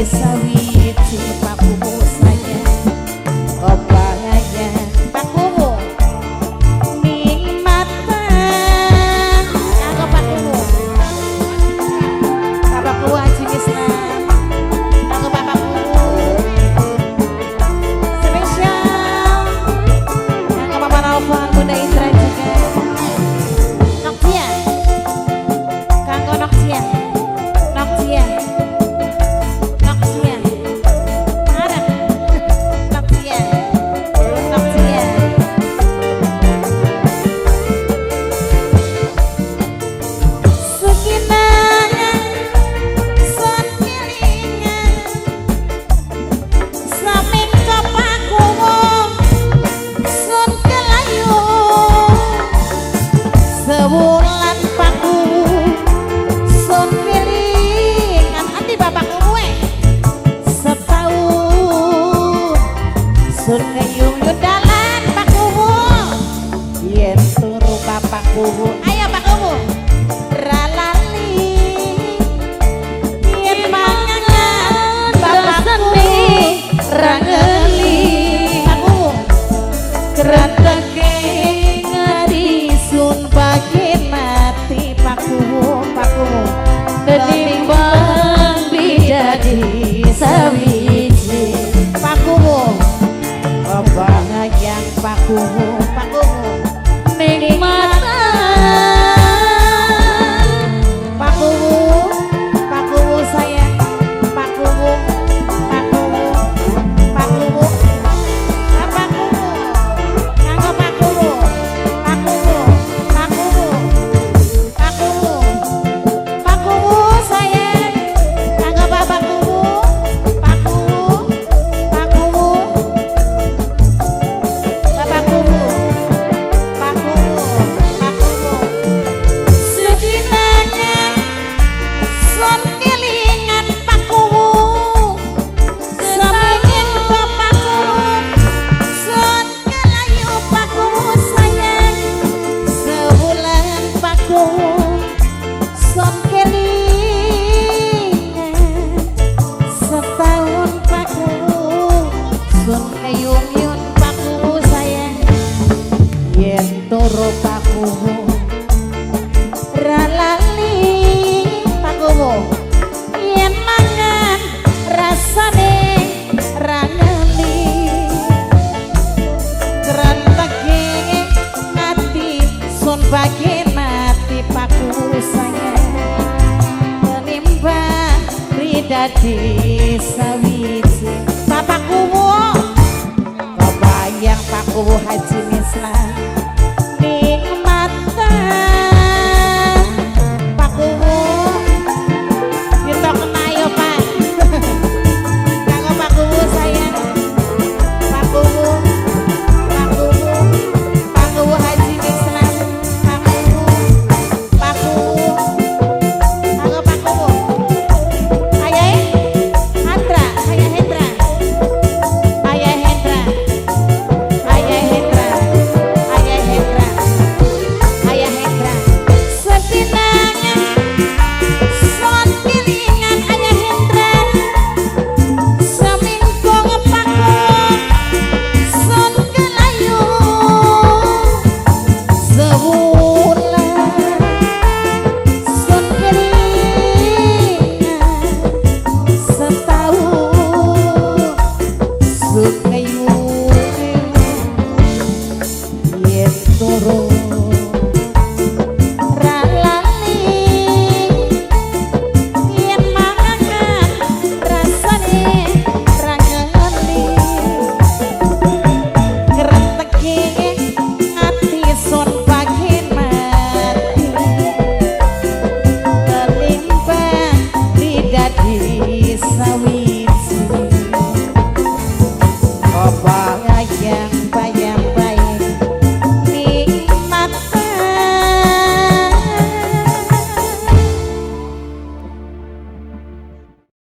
sawiji pakumu saya kebayang pakumu nikmatan kanggo pakumu bapakku Haji Misna kanggo bapakku spesial kanggo Papa Raufan Bunda Indra juga Noktia kanggo Noktia Noktia Sewulan paku sun kelingan ati bapakku kowe setahun sun keyung dalan pakumu yen turu bapakku ayo pakumu ralali yen mangan bapakku rangeli pakumu keratake ngadisun bagian mati pakumu pakumu Ketimbang bidadi sawiji pakumu kebayang pakumu pakumu nikmatan pakumu pakumu sayang pakumu pakumu pakumu pakumu kanggo pakumu pakumu pakumu pakumu pakumu sayang kanggo bapakmu pakumu pakumu bapakmu pakumu pakumu sedinanya son kelingan pakumu samingin bapakku son kelayu pakumu sayang sebulan pakumu son kelingan setahun pakumu son keyung-yung pakumu sayang yen turu pakumu ralali pakumu yen mangan rasane rangeli kerantake mati sun bagian mati pakumu sayang menimbang ridadi sawiji bapakku kebayang pakumu Haji Misna